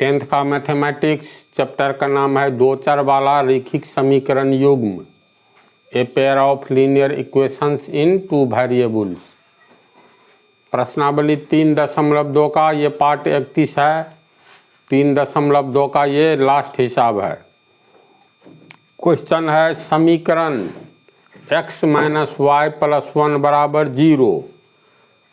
10th का mathematics chapter का नाम है दो चर वाला रैखिक समीकरण युग्म, a pair of linear equations in two variables. प्रश्नावली 3.2 का ये पार्ट 31 है, 3.2 का ये लास्ट हिसाब है। क्वेश्चन है समीकरण x माइनस वाई प्लस 1 बराबर 0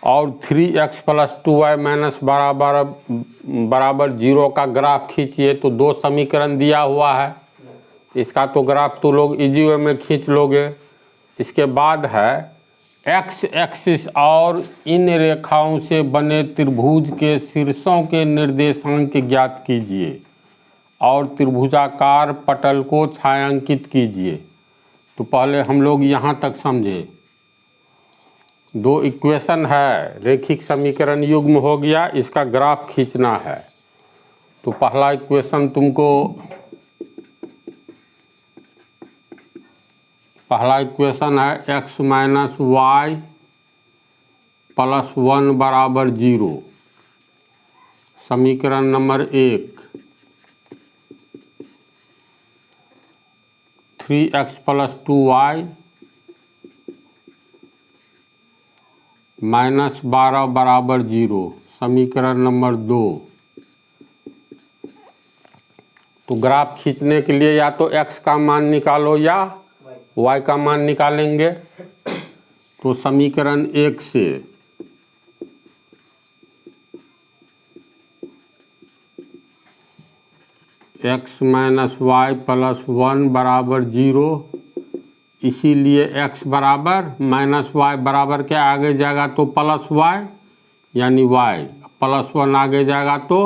और 3x प्लस 2y माइनस बराबर 0 का ग्राफ खींचिए। तो दो समीकरण दिया हुआ है, इसका तो ग्राफ तो लोग इजी वे में खींच लोगे। इसके बाद है x एक्सिस और इन रेखाओं से बने त्रिभुज के शीर्षों के निर्देशांक ज्ञात कीजिए और त्रिभुजाकार पटल को छायांकित कीजिए। तो पहले हम लोग यहाँ तक समझे। दो इक्वेशन है, रैखिक समीकरण युग्म हो गया, इसका ग्राफ खींचना है। तो पहला इक्वेशन तुमको, पहला इक्वेशन है x माइनस वाई प्लस 1 बराबर 0। समीकरण number 1 3x plus 2y minus 12 बराबर 0। समीकरण नंबर 2। तो ग्राफ खींचने के लिए या तो x का मान निकालो या y का मान निकालेंगे। तो समीकरण 1 से x माइनस वाई प्लस 1 बराबर 0, इसीलिए x बराबर माइनस वाई बराबर क्या आगे जाएगा तो प्लस वाई, यानी y प्लस 1 आगे जाएगा तो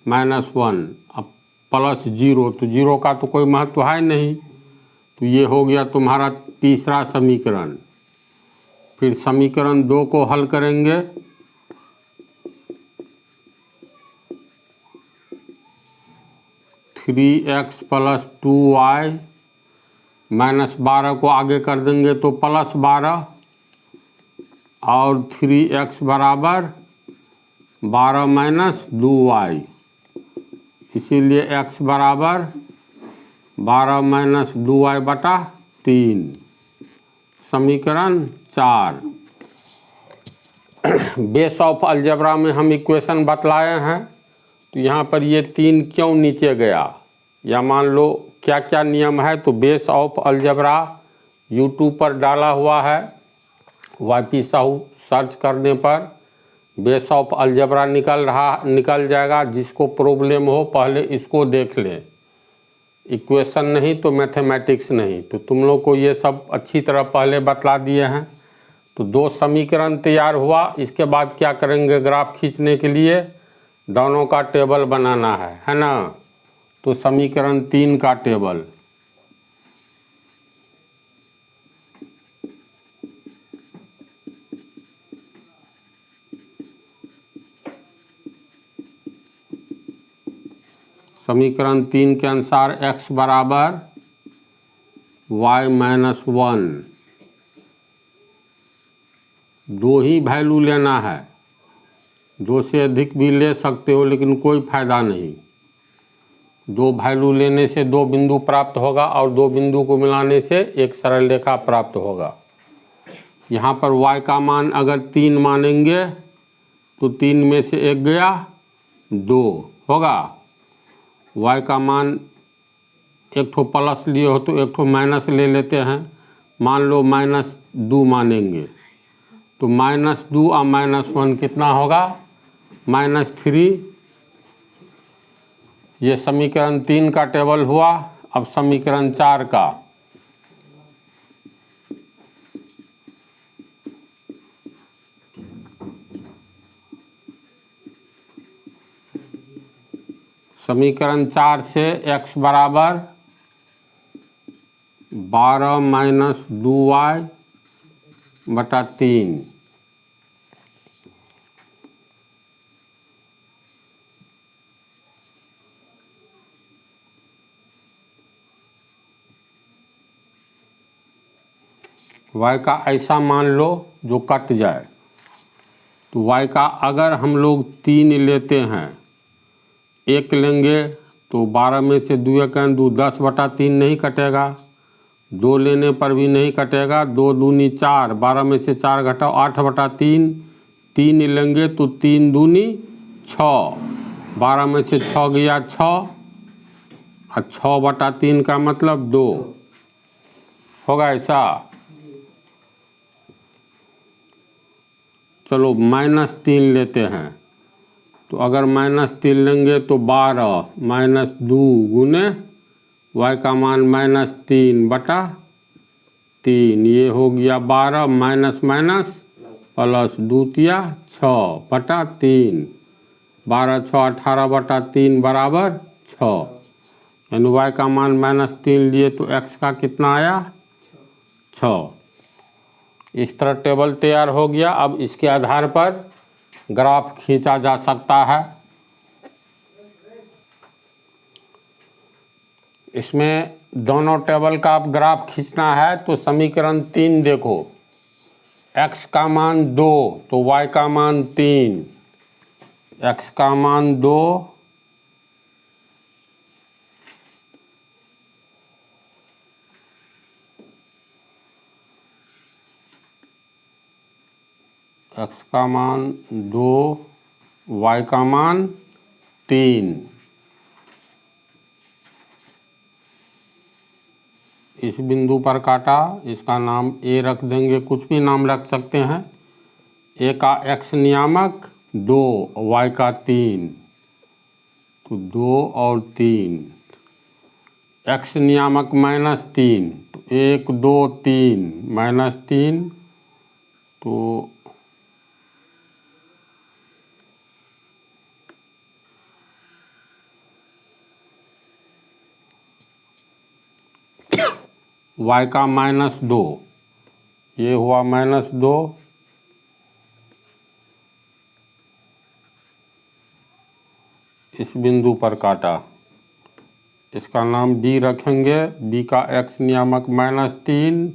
माइनस 1, अब प्लस 0, तो 0 का तो कोई महत्व है नहीं। तो ये हो गया तुम्हारा तीसरा समीकरण। फिर समीकरण 2 को हल करेंगे। Three x plus 2y minus 12 को आगे कर देंगे तो प्लस 12 और 3x बराबर 12 माइनस 2y, इसीलिए x बराबर 12 माइनस 2y बटा 3। समीकरण 4। बेस ऑफ अलजेब्रा में हम इक्वेशन बतलाए हैं। तो यहाँ पर ये 3 क्यों नीचे गया, या मान लो क्या क्या नियम है। तो बेस ऑफ अलजेब्रा यूट्यूब पर डाला हुआ है, वाईपी साहू सर्च करने पर बेस ऑफ अलजेब्रा निकल जाएगा। जिसको प्रॉब्लम हो पहले इसको देख लें, इक्वेशन नहीं तो मैथमेटिक्स नहीं। तो तुम लोग को ये सब अच्छी तरह पहले बतला दिए हैं। तो दो समीकरण तैयार हुआ, इसके बाद क्या करेंगे, ग्राफ खींचने के लिए दोनों का टेबल बनाना है ना। तो समीकरण 3 का टेबल, समीकरण 3 के अनुसार x बराबर y माइनस 1, दो ही वैल्यू लेना है। दो से अधिक भी ले सकते हो लेकिन कोई फायदा नहीं। दो वैल्यू लेने से दो बिंदु प्राप्त होगा और दो बिंदु को मिलाने से एक सरल रेखा प्राप्त होगा। यहाँ पर y का मान अगर 3 मानेंगे तो 3 में से एक गया 2 होगा। y का मान एक ठो प्लस लिए हो तो एक ठो माइनस ले लेते हैं। मान लो माइनस 2 मानेंगे तो माइनस 2 और माइनस 1 कितना होगा, माइनस 3। ये समीकरण 3 का टेबल हुआ। अब समीकरण 4 का, समीकरण 4 से x बराबर 12 माइनस 2y बटा 3। y का ऐसा मान लो जो कट जाए। तो y का अगर हम लोग 3 लेते हैं 1 लेंगे तो 12 में से 2 एकन 2 10/3 नहीं कटेगा, 2 लेने पर भी नहीं कटेगा, 2 दूनी 4, 12 में से 4 घटाओ 8/3, 3 लेंगे तो 3 दूनी 6, 12 में से 6 गया 6 और 6/3 का मतलब 2 होगा ऐसा। चलो -3 लेते हैं, तो अगर -3 लेंगे तो 12 -2 गुने y का मान -3/3, ये हो गया 12 माइनस माइनस प्लस 2 तिया 6/3, 12 6 18/3 बराबर 6, यानी y का मान -3 लिए तो x का कितना आया 6। इस तरह टेबल तैयार हो गया। अब इसके आधार पर ग्राफ खींचा जा सकता है। इसमें दोनों टेबल का आप ग्राफ खींचना है तो समीकरण 3 देखो, x का मान 2 तो y का मान 3, x का मान 2 x का मान 2 y का मान 3। इस बिंदु पर काटा, इसका नाम A रख देंगे, कुछ भी नाम रख सकते हैं। A का x नियामक 2 y का 3, तो 2 और 3, x नियामक -3 तो 1 2 3 -3, तो y का -2, ये हुआ -2, इस बिंदु पर काटा, इसका नाम B रखेंगे। B का x नियामक -3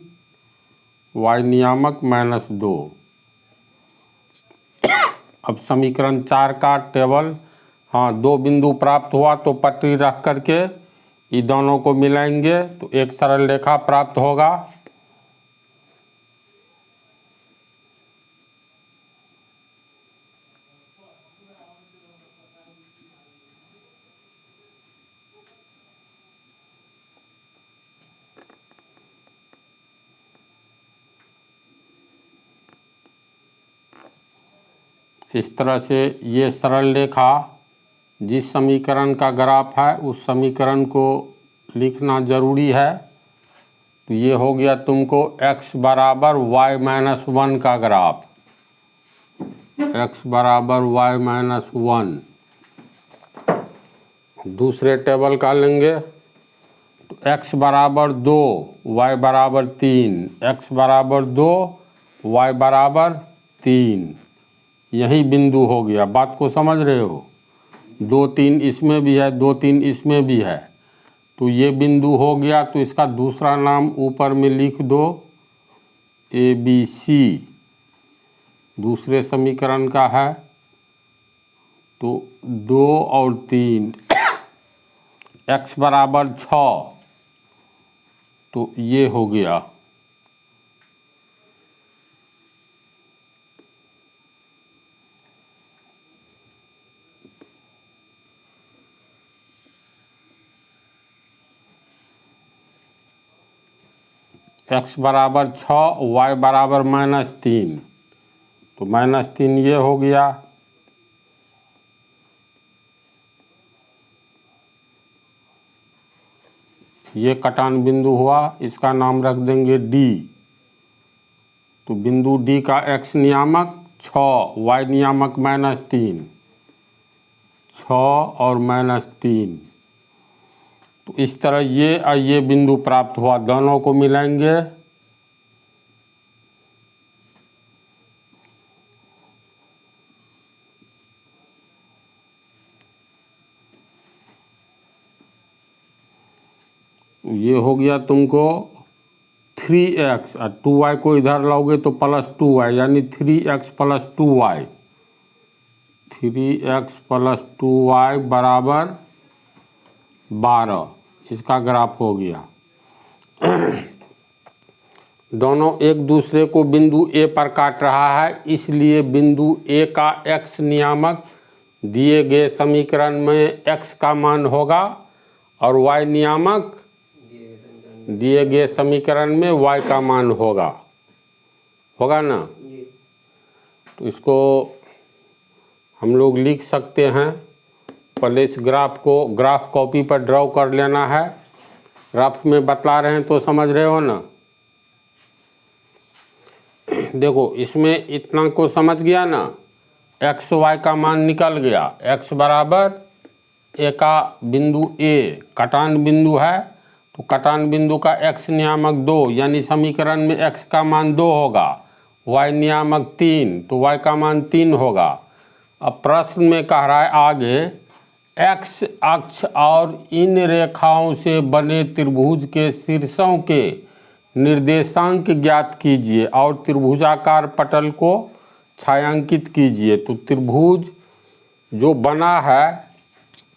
y नियामक -2। अब समीकरण 4 का टेबल, हाँ 2 बिंदु प्राप्त हुआ तो पटरी रख करके ये दोनों को मिलाएंगे तो एक सरल रेखा प्राप्त होगा। इस तरह से ये सरल रेखा जिस समीकरण का ग्राफ है उस समीकरण को लिखना जरूरी है। तो ये हो गया तुमको x बराबर y-1 का ग्राफ, x बराबर y-1। दूसरे टेबल का लेंगे तो x बराबर 2 y बराबर 3, x बराबर 2 y बराबर 3, यही बिंदु हो गया। बात को समझ रहे हो? 2 3 इसमें भी है, 2 3 इसमें भी है, तो ये बिंदु हो गया। तो इसका दूसरा नाम ऊपर में लिख दो ABC, दूसरे समीकरण का है। तो 2 और 3 x बराबर 6, तो ये हो गया। x बराबर 6 y बराबर -3, तो -3 ये हो गया। ये कटान बिंदु हुआ, इसका नाम रख देंगे D। तो बिंदु D का x नियामक 6 y नियामक -3, 6 और -3, तो इस तरह ये बिंदु प्राप्त हुआ। दोनों को मिलाएंगे ये हो गया तुमको 3x और 2y को इधर लाओगे तो +2y, यानी 3x + 2y, 3x + 2y बराबर 12, इसका ग्राफ हो गया। दोनों एक दूसरे को बिंदु A पर काट रहा है, इसलिए बिंदु A का x नियामक दिए गए समीकरण में x का मान होगा और y नियामक दिए गए समीकरण में y का मान होगा ना। तो इसको हम लोग लिख सकते हैं। पहले इस ग्राफ कॉपी पर ड्रॉ कर लेना है। ग्राफ में बतला रहे हैं तो समझ रहे हो ना। देखो इसमें इतना को समझ गया ना, एक्स वाई का मान निकल गया। x बराबर ए का बिंदु A कटान बिंदु है, तो कटान बिंदु का x नियामक 2, यानी समीकरण में x का मान 2 होगा। y नियामक 3, तो y का मान 3 होगा। अब प्रश्न में कह रहा है आगे, x अक्ष और इन रेखाओं से बने त्रिभुज के शीर्षों के निर्देशांक ज्ञात कीजिए और त्रिभुजाकार पटल को छायांकित कीजिए। तो त्रिभुज जो बना है,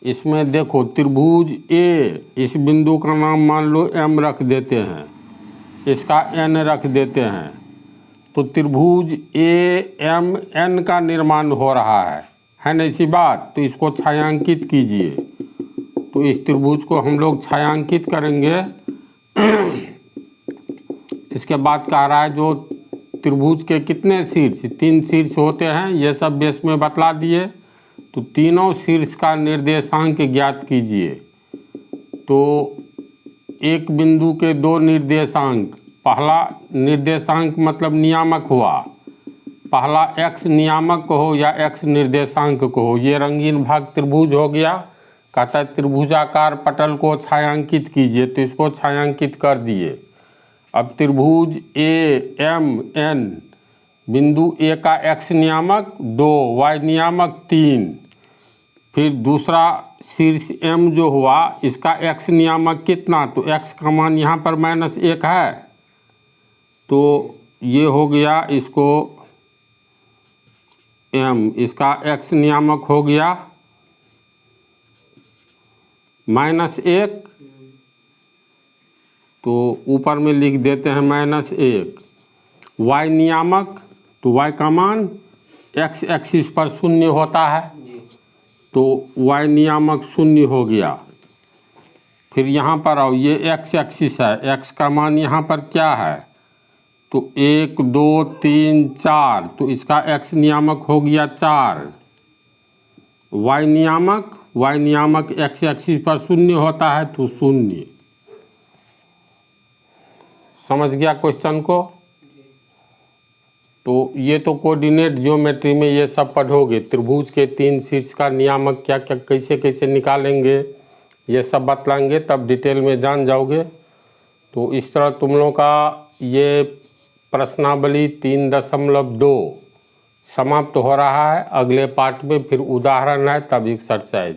इसमें देखो त्रिभुज A, इस बिंदु का नाम मान लो M रख देते हैं, इसका N रख देते हैं। तो त्रिभुज AMN का निर्माण हो रहा है ना ऐसी बात। तो इसको छायांकित कीजिए। तो इस त्रिभुज को हम लोग छायांकित करेंगे। इसके बाद कह रहा है जो त्रिभुज के कितने शीर्ष, 3 शीर्ष होते हैं, ये सब बेस में बतला दिए। तो तीनों शीर्ष का निर्देशांक ज्ञात कीजिए। तो एक बिंदु के 2 निर्देशांक, पहला निर्देशांक मतलब नियामक हुआ, पहला x नियामक हो या x निर्देशांक को हो। ये रंगीन भाग त्रिभुज हो गया। कहता है त्रिभुजाकार पटल को छायांकित कीजिए, तो इसको छायांकित कर दिए। अब त्रिभुज AMN, बिंदु A का x नियामक 2, y नियामक 3, फिर दूसरा शीर्ष M जो हुआ, इसका x नियामक कितना, तो x का मान यहाँ पर -1 है, तो ये हो गया इसको M, इसका x नियामक हो गया -1, तो ऊपर में लिख देते हैं -1। y नियामक, तो y का मान x एक्सिस पर 0 होता है, तो y नियामक 0 हो गया। फिर यहाँ पर आओ, ये x एक्सिस है, x का मान यहाँ पर क्या है, तो 1 2 3 4, तो इसका x नियामक हो गया 4। y नियामक x एक्सिस पर 0 होता है, तो 0। समझ गया क्वेश्चन को। तो ये तो कोऑर्डिनेट ज्योमेट्री में ये सब पढ़ोगे। त्रिभुज के 3 शीर्ष का नियामक क्या क्या कैसे कैसे निकालेंगे, ये सब बतलाएंगे, तब डिटेल में जान जाओगे। तो इस तरह तुम लोगों का ये प्रश्नावली 3.2 समाप्त हो रहा है। अगले पार्ट में फिर उदाहरण है, तब एक्सरसाइज।